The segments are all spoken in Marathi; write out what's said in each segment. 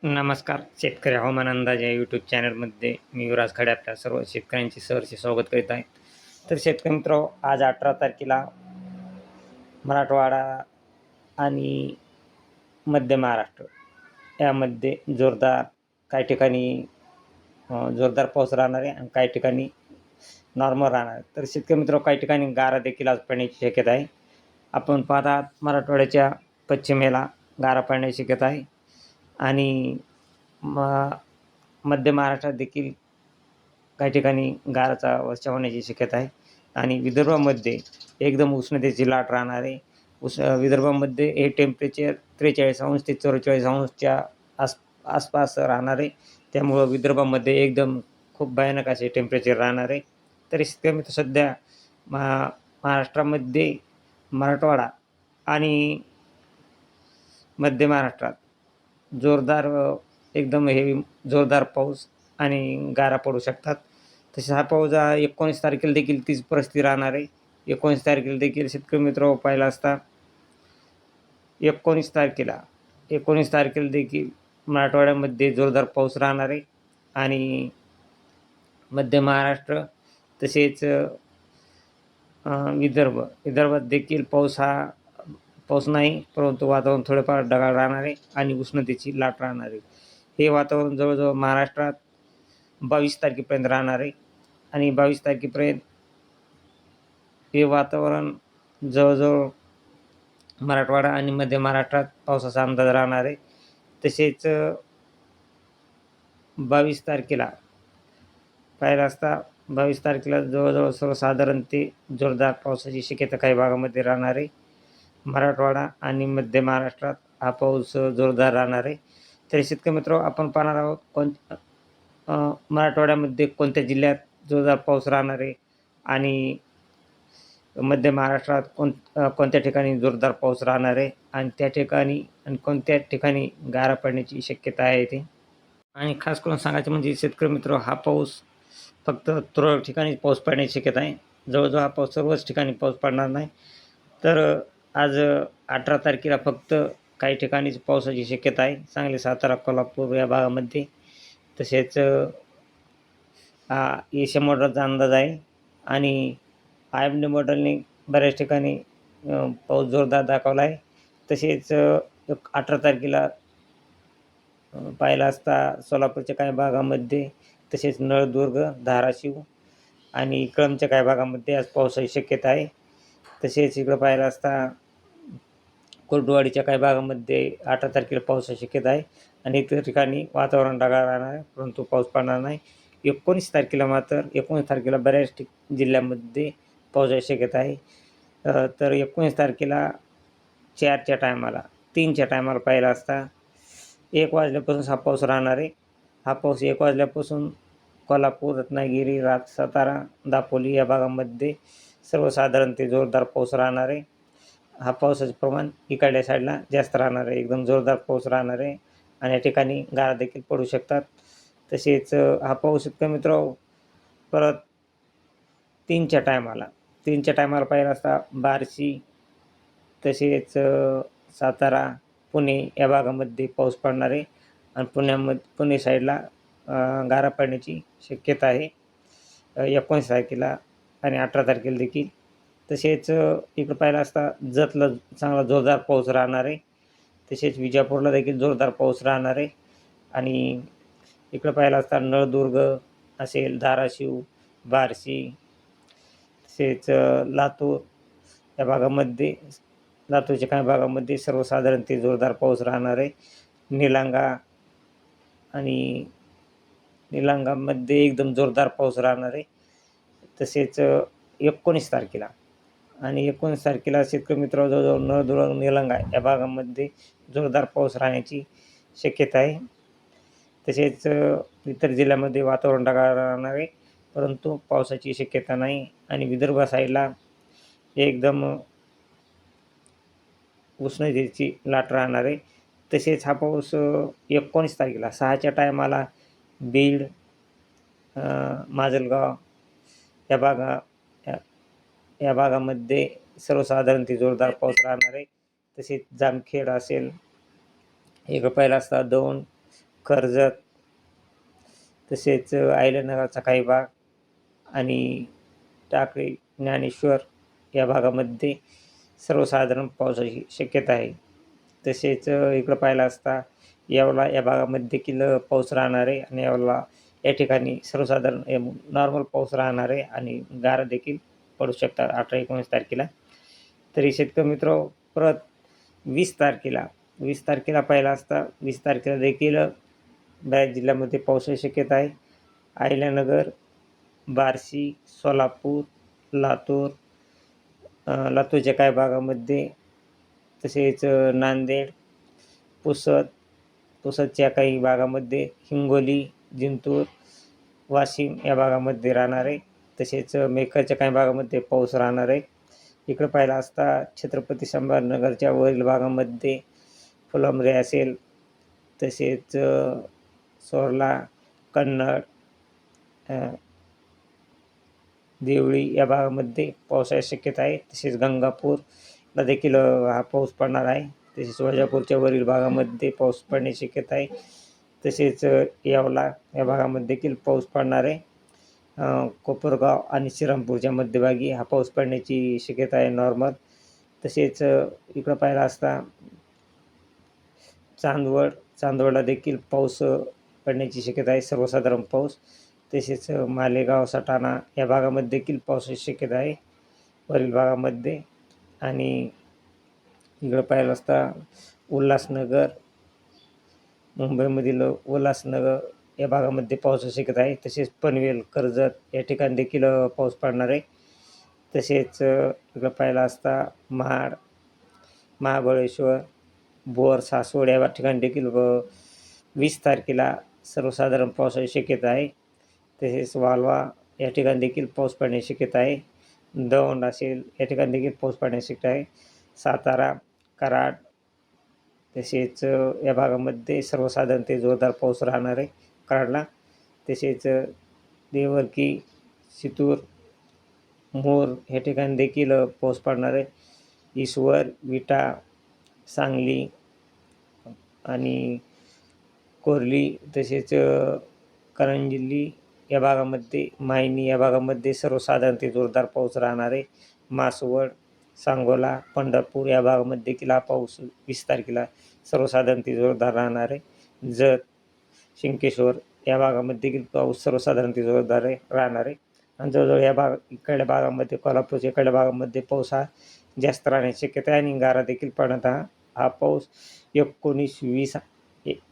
नमस्कार. शेतकरी हवामान अंदाज या यूट्यूब चॅनलमध्ये मी युवराज खडे आपल्या सर्व शेतकऱ्यांचे सहर्ष स्वागत करीत आहे. तर शेतकरी मित्र, आज 18 तारखेला मराठवाडा आणि मध्य महाराष्ट्र यामध्ये काही ठिकाणी जोरदार पाऊस राहणार आहे आणि काही ठिकाणी नॉर्मल राहणार आहे. तर शेतकरी मित्र, काही ठिकाणी गारा देखील आज पडण्याची शक्यता आहे. आपण पाहत आहात मराठवाड्याच्या पश्चिमेला गारा पडण्याची शक्यता आहे आणि मध्य महाराष्ट्रात देखील काही ठिकाणी गाराचा वर्षाव होण्याची शक्यता आहे आणि विदर्भामध्ये एकदम उष्णतेची लाट राहणार आहे. विदर्भामध्ये हे टेम्परेचर 43 ते 44 आसपास राहणार आहे. त्यामुळं विदर्भामध्ये एकदम खूप भयानक असे टेम्परेचर राहणार आहे. तरी शेतकरी सध्या महाराष्ट्रामध्ये मराठवाडा आणि मध्य महाराष्ट्रात एकदम हेवी जोरदार पाऊस आणि गारा पडू शकतात. तसेच हा पाऊस 19 तारखेला देखील तीच परिस्थिती राहणार आहे. 19 तारखेला देखील शेतकरी मित्र पाहिला असता 19 तारखेला देखील मराठवाड्यामध्ये जोरदार पाऊस राहणार आहे आणि मध्य महाराष्ट्र तसेच विदर्भात देखील पाऊस नाही, परंतु वातावरण थोडेफार ढगाळ राहणार आहे आणि उष्णतेची लाट राहणार आहे. हे वातावरण जवळजवळ महाराष्ट्रात 22 तारखेपर्यंत राहणार आहे आणि 22 तारखेपर्यंत हे वातावरण जवळजवळ मराठवाडा आणि मध्य महाराष्ट्रात पावसाचा अंदाज राहणार आहे. तसेच 22 तारखेला पाहिलं असता 22 तारखेला जवळजवळ सर्वसाधारण ते जोरदार पावसाची शक्यता काही भागामध्ये राहणार आहे. मराठवाडा आणि मध्य महाराष्ट्रात हा पाऊस जोरदार राहणार आहे. तरी शेतकरी मित्र, आपण पाहणार आहोत मराठवाड्यामध्ये कोणत्या जिल्ह्यात जोरदार पाऊस राहणार आहे आणि मध्य महाराष्ट्रात कोणत्या ठिकाणी जोरदार पाऊस राहणार आहे आणि त्या ठिकाणी आणि कोणत्या ठिकाणी गारा पडण्याची शक्यता आहे ते. आणि खास करून सांगायचं म्हणजे शेतकरी मित्र, हा पाऊस फक्त तुरळक ठिकाणी पाऊस पडण्याची शक्यता आहे. जवळजवळ हा पाऊस सर्वच ठिकाणी पाऊस पडणार नाही. तर आज 18 तारखेला फक्त काही ठिकाणीच पावसाची शक्यता आहे. सांगली, सातारा, कोल्हापूर या भागामध्ये. तसेच एशिया मॉडेलचा अंदाज आहे आणि IMD मॉडेलने बऱ्याच ठिकाणी पाऊस जोरदार दाखवला आहे. तसेच 18 तारखेला पाहिला असता सोलापूरच्या काही भागामध्ये, तसेच नळदुर्ग, धाराशिव आणि कळंबच्या काही भागामध्ये आज पावसाची शक्यता आहे. तसेच इकडं पाहिलं असता कुर्डुवाडीच्या काही भागामध्ये 18 तारखेला पावसाची शक्यता आहे आणि इतर ठिकाणी वातावरण ढगाळ राहणार आहे, परंतु पाऊस पडणार नाही. 19 तारखेला बऱ्याच जिल्ह्यामध्ये पावसाची शक्यता आहे. तर 19 तारखेला 4च्या टायमाला 3च्या टायमाला पाहिला असता 1 वाजल्यापासून हा पाऊस राहणार आहे. हा पाऊस 1 वाजल्यापासून कोल्हापूर, रत्नागिरी, सातारा, दापोली या भागामध्ये सर्वसाधारण ते जोरदार पाऊस राहणार आहे. हा पावसाचं प्रमाण इकडल्या साईडला जास्त राहणार आहे. एकदम जोरदार पाऊस राहणार आहे आणि या ठिकाणी गारा देखील पडू शकतात. तसेच हा पाऊस शेतकरी मित्र परत 3च्या टायमाला पाहिला असता बार्शी, तसेच सातारा, पुणे या भागामध्ये पाऊस पडणार आहे आणि पुणे साईडला गारा पडण्याची शक्यता आहे 19 तारखेला आणि 18 तारखेला देखील. तसेच इकडं पाहिलं असता जतला चांगला जोरदार पाऊस राहणार आहे. तसेच विजापूरला देखील जोरदार पाऊस राहणार आहे आणि इकडं पाहिलं असता नळदुर्ग असेल, धाराशिव, बार्शी, तसेच लातूर या भागामध्ये, लातूरच्या काही भागामध्ये सर्वसाधारण ते जोरदार पाऊस राहणार आहे. निलंगामध्ये एकदम जोरदार पाऊस राहणार आहे. तसेच 19 तारखेला शेतकरी मित्र जवळजवळ नळदुर्ग, निलंगा या भागामध्ये जोरदार पाऊस राहण्याची शक्यता आहे. तसेच इतर जिल्ह्यामध्ये वातावरण ढगाळ राहणार आहे, परंतु पावसाची शक्यता नाही आणि विदर्भ साईडला एकदम उष्णतेची लाट राहणार आहे. तसेच हा पाऊस 19 तारखेला 6च्या टायमाला बीड, माजलगाव या भागामध्ये सर्वसाधारण ते जोरदार पाऊस राहणार आहे. तसेच जामखेड असेल, इकडं पाहिलं असता दौंड, कर्जत, तसेच अहिल्यानगरचा काही भाग आणि टाकळी, ज्ञानेश्वर या भागामध्ये सर्वसाधारण पावसाची शक्यता आहे. तसेच इकडं पाहिलं असता येवला या भागामध्ये देखील पाऊस राहणार आहे आणि येवला या ठिकाणी सर्वसाधारण नॉर्मल पाऊस राहणार आहे आणि गारा देखील पडू शकतात 18-19 तारखेला. तरी शेतकरी मित्र परत 20 तारखेला पाहिला असता 20 तारखेला देखील बऱ्याच जिल्ह्यामध्ये पावसाची शक्यता आहे. अहिल्यानगर, बार्शी, सोलापूर, लातूर, लातूरच्या काही भागामध्ये, तसेच नांदेड, पुसदच्या काही भागामध्ये, हिंगोली, जिंतूर, वाशिम या भागामध्ये राहणार आहे. तसेच मेकरच्या काही भागामध्ये पाऊस राहणार आहे. इकडं पाहिला असता छत्रपती संभाजीनगरच्या वरील भागामध्ये फुलंब्री असेल, तसेच सोरला, कन्नड, देवळी या भागामध्ये पावसाची शक्यता आहे. तसेच गंगापूरला देखील हा पाऊस पडणार आहे. तसेच वजापूरच्या वरील भागामध्ये पाऊस पडण्याची शक्यता आहे. तसेच येवला या भागामध्ये देखील पाऊस पडणार आहे. कोपरगाव आणि श्रीरामपूरच्या मध्यभागी हा पाऊस पडण्याची शक्यता आहे नॉर्मल. तसेच इकडं पाहिला असता चांदवडला देखील पाऊस पडण्याची शक्यता आहे, सर्वसाधारण पाऊस. तसेच मालेगाव, सटाणा या भागामध्ये देखील पावसाची शक्यता आहे वरील भागामध्ये. आणि इकडं पाहिलं असता उल्हासनगर, मुंबईमधील उल्हासनगर या भागामध्ये पावसाची शक्यता आहे. तसेच पनवेल, कर्जत या ठिकाणी देखील पाऊस पडणार आहे. तसेच इकडं पाहिलं असता महाड, महाबळेश्वर, बोर, सासवड या ठिकाणी देखील 20 तारखेला सर्वसाधारण पावसाची शक्यता आहे. तसेच वालवा या ठिकाणी देखील पाऊस पडण्याची शक्यता आहे. दौंड असेल या ठिकाणी देखील पाऊस पडण्याची शक्यता आहे. सातारा, कराड, तसेच या भागामध्ये सर्वसाधारण ते जोरदार पाऊस राहणार आहे कराडला. तसेच देवरकी, शितूर, मोर या ठिकाणी देखील पाऊस पडणार आहे. ईश्वर, विटा, सांगली आणि कोरली, तसेच करंजली या भागामध्ये, मायनी या भागामध्ये सर्वसाधारण ते जोरदार पाऊस राहणार आहे. मासवड, सांगोला, पंढरपूर या भागामध्ये देखील हा पाऊस 20 तारखेला सर्वसाधारण ते जोरदार राहणार आहे. जत, शिंकेश्वर या भागामध्ये देखील पाऊस सर्वसाधारण ते जोरदार राहणार आहे. आणि जवळजवळ या इकडल्या भागामध्ये, कोल्हापूरच्या इकडल्या भागामध्ये पाऊस हा जास्त राहण्याची शक्यता आहे आणि गारा देखील पडत हा पाऊस 19-20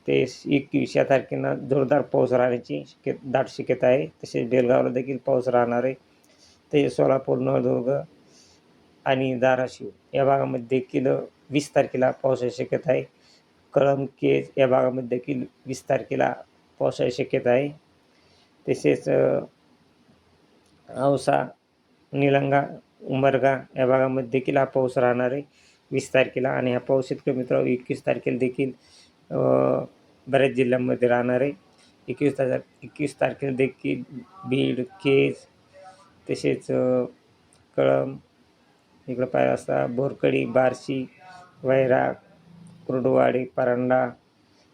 ते 21 या तारखेला जोरदार पाऊस राहण्याची दाट शक्यता आहे. तसेच बेलगावला देखील पाऊस राहणार आहे. तसेच सोलापूर, नळदुर्ग आणि धाराशिव या भागामध्ये देखील 20 तारखेला पावसाची शक्यता आहे. कळंब, केज या भागामध्ये देखील 20 तारखेला पावसाची शक्यता आहे. तसेच औसा, निलंगा, उमरगा या भागामध्ये देखील हा पाऊस राहणार आहे 20 तारखेला. आणि हा पाऊस शेतकरी मित्रांनो 21 तारखेला देखील बऱ्याच जिल्ह्यांमध्ये राहणार आहे. 21 तारखेला देखील बीड, केज, तसेच कळंब, इकडं पाहिलं असता बोरकडी, बार्शी, वैराग, कुर्डुवाडी, परांडा,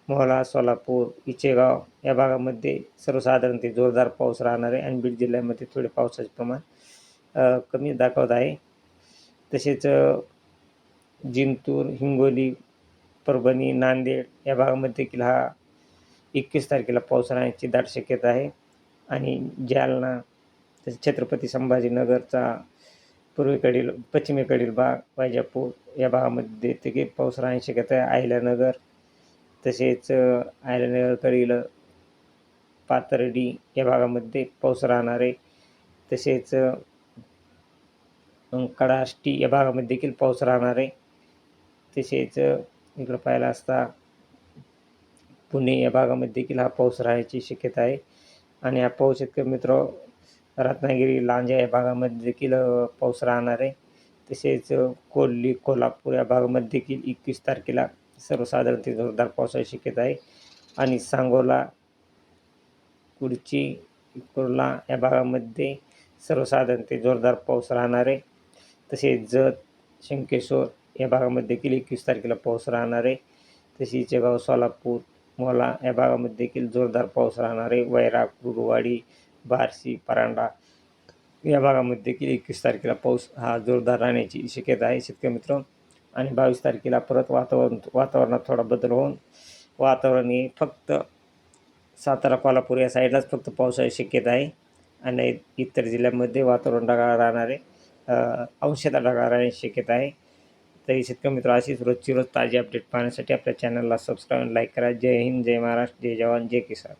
मोहोळा, सोलापूर, इचेगाव या भागामध्ये सर्वसाधारण ते जोरदार पाऊस राहणार आहे. आणि बीड जिल्ह्यामध्ये थोडे पावसाचे प्रमाण कमी दाखवत आहे. तसेच जिंतूर, हिंगोली, परभणी, नांदेड या भागामध्ये देखील हा 21 तारखेला पाऊस राहण्याची दाट शक्यता आहे. आणि जालना, तसेच छत्रपती संभाजीनगरचा पश्चिमेकडील भाग, वैजापूर या भागामध्ये देखील पाऊस राहण्याची शक्यता आहे. अहिल्यानगर, तसेच अहिल्यानगरकडील पाथर्डी या भागामध्ये पाऊस राहणार आहे. तसेच कडाष्टी या भागामध्ये देखील पाऊस राहणार आहे. तसेच इकडं पाहिलं असता पुणे या भागामध्ये देखील हा पाऊस राहण्याची शक्यता आहे. आणि हा पाऊस शेतकरी मित्र रत्नागिरी, लांजा या भागामध्ये देखील पाऊस राहणार आहे. तसेच कोल्ही, कोल्हापूर या भागामध्ये देखील 21 तारखेला सर्वसाधारण ते जोरदार पावसाची शक्यता आहे. आणि सांगोला, कुडची, कुर्ला या भागामध्ये सर्वसाधारण ते जोरदार पाऊस राहणार आहे. तसेच जत, शंकेश्वर या भागामध्ये देखील 21 तारखेला पाऊस राहणार आहे. तसेच इचेगाव, सोलापूर, मोला या भागामध्ये देखील जोरदार पाऊस राहणार आहे. वैराग, कुर्डुवाडी, बार्शी, परांडा या भागामध्ये देखील 21 तारखेला पाऊस हा जोरदार राहण्याची शक्यता आहे शेतकरी मित्र. आणि 22 तारखेला परत वातावरणात थोडा बदल होऊन वातावरण हे फक्त सातारा, कोल्हापूर या साईडलाच फक्त पावसाची शक्यता आहे आणि इतर जिल्ह्यांमध्ये वातावरण ढगाळ राहणार आहे. अंशतः ढगाळ राहण्याची शक्यता आहे. तरी शेतकरी मित्र अशीच रोजची रोज ताजी अपडेट पाहण्यासाठी आपल्या चॅनलला सबस्क्राईब आणि लाईक करा. जय हिंद, जय महाराष्ट्र, जय जवान, जय किसान.